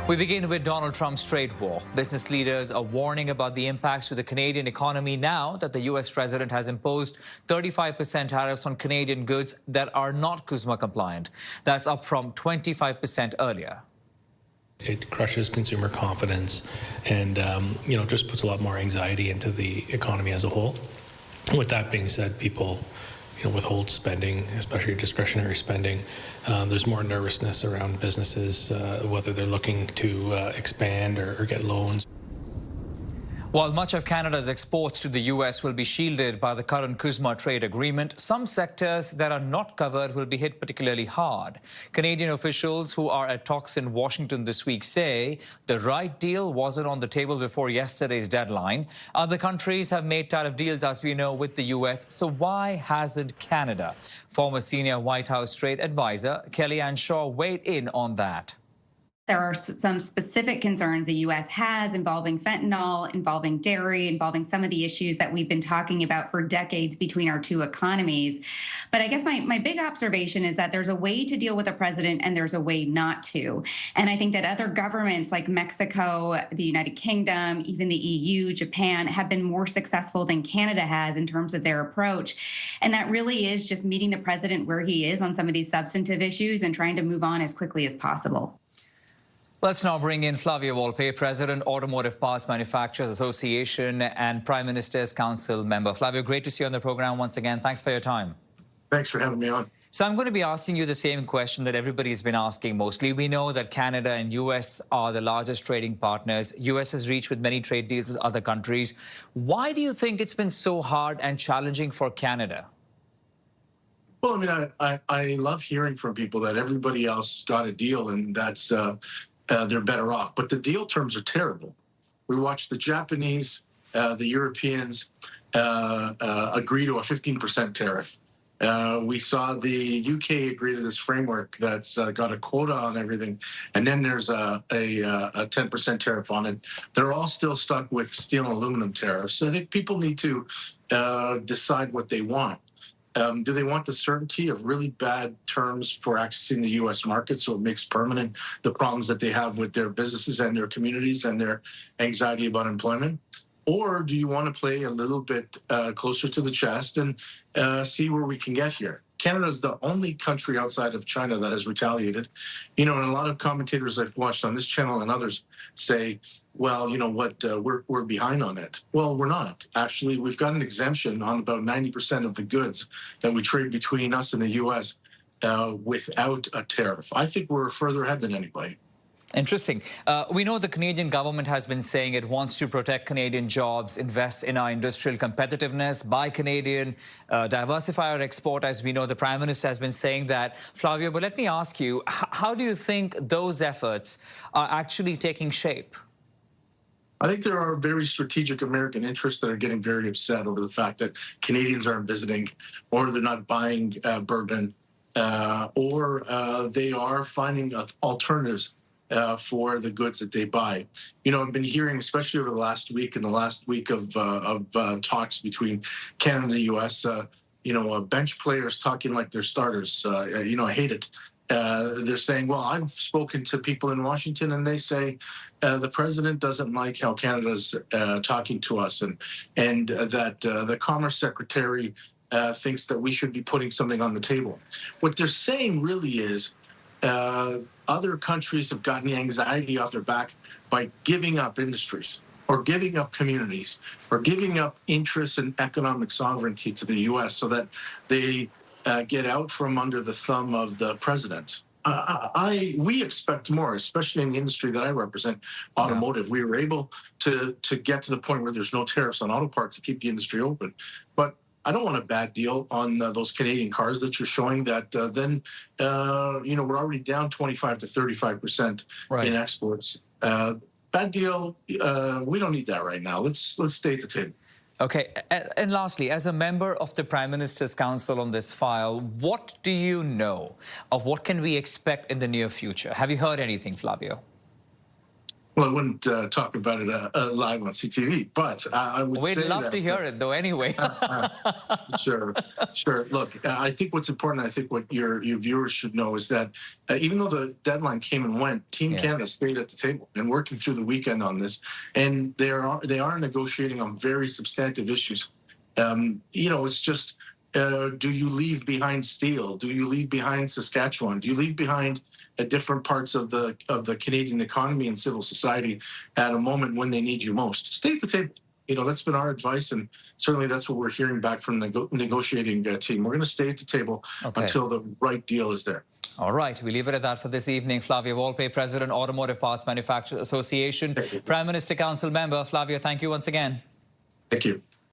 We begin with Donald Trump's trade war. Business leaders are warning about the impacts to the Canadian economy now that the U.S. president has imposed 35% tariffs on Canadian goods that are not CUSMA compliant. That's up from 25% earlier. It crushes consumer confidence and, just puts a lot more anxiety into the economy as a whole. With that being said, people withhold spending, especially discretionary spending. There's more nervousness around businesses, whether they're looking to expand or get loans. While much of Canada's exports to the U.S. will be shielded by the current CUSMA trade agreement, some sectors that are not covered will be hit particularly hard. Canadian officials who are at talks in Washington this week say the right deal wasn't on the table before yesterday's deadline. Other countries have made tariff deals, as we know, with the U.S., so why hasn't Canada? Former senior White House trade advisor Kellyanne Shaw weighed in on that. There are some specific concerns the U.S. has involving fentanyl, involving dairy, involving some of the issues that we've been talking about for decades between our two economies. But I guess my big observation is that there's a way to deal with a president and there's a way not to. And I think that other governments like Mexico, the United Kingdom, even the EU, Japan, have been more successful than Canada has in terms of their approach. And that really is just meeting the president where he is on some of these substantive issues and trying to move on as quickly as possible. Let's now bring in Flavio Volpe, President, Automotive Parts Manufacturers Association and Prime Minister's Council member. Flavio, great to see you on the program once again. Thanks for your time. Thanks for having me on. So I'm going to be asking you the same question that everybody's been asking mostly. We know that Canada and U.S. are the largest trading partners. U.S. has reached with many trade deals with other countries. Why do you think it's been so hard and challenging for Canada? Well, I love hearing from people that everybody else got a deal and that's they're better off. But the deal terms are terrible. We watched the Japanese, the Europeans agree to a 15% tariff. We saw the UK agree to this framework that's got a quota on everything, and then there's a 10% tariff on it. They're all still stuck with steel and aluminum tariffs. I think people need to decide what they want. Do they want the certainty of really bad terms for accessing the U.S. market so it makes permanent the problems that they have with their businesses and their communities and their anxiety about employment? Or do you want to play a little bit closer to the chest and see where we can get here? Canada is the only country outside of China that has retaliated. And a lot of commentators I've watched on this channel and others say, well, we're behind on it. Well, we're not. Actually, we've got an exemption on about 90% of the goods that we trade between us and the U.S. Without a tariff. I think we're further ahead than anybody. Interesting. We know the Canadian government has been saying it wants to protect Canadian jobs, invest in our industrial competitiveness, buy Canadian, diversify our export, as we know the Prime Minister has been saying that. Flavio, but let me ask you, how do you think those efforts are actually taking shape? I think there are very strategic American interests that are getting very upset over the fact that Canadians aren't visiting, or they're not buying bourbon, or they are finding alternatives for the goods that they buy. I've been hearing, especially over the last week and the last week of talks between Canada and the U.S., bench players talking like they're starters. I hate it. They're saying, well, I've spoken to people in Washington and they say the president doesn't like how Canada's talking to us and that the Commerce Secretary thinks that we should be putting something on the table. What they're saying really is other countries have gotten the anxiety off their back by giving up industries or giving up communities or giving up interests and economic sovereignty to the U.S. so that they get out from under the thumb of the president. We expect more, especially in the industry that I represent, automotive. Yeah. We were able to get to the point where there's no tariffs on auto parts to keep the industry open. But I don't want a bad deal on those Canadian cars that you're showing that then, we're already down 25 to 35% in exports. Bad deal. We don't need that right now. Let's stay at the table. Okay. And lastly, as a member of the Prime Minister's Council on this file, what do you know of what can we expect in the near future? Have you heard anything, Flavio? Well, I wouldn't talk about it live on CTV, but I would say We'd love to hear it, though, anyway. Sure. Look, I think what's important, I think what your viewers should know is that even though the deadline came and went, Team Canada stayed at the table and working through the weekend on this, and they are negotiating on very substantive issues. It's just, do you leave behind steel? Do you leave behind Saskatchewan? Do you leave behind different parts of the Canadian economy and civil society at a moment when they need you most? Stay at the table. That's been our advice, and certainly that's what we're hearing back from the negotiating team. We're going to stay at the table until the right deal is there. All right, we leave it at that for this evening. Flavio Volpe, President, Automotive Parts Manufacturers Association, Prime Minister Council member. Flavio, thank you once again. Thank you.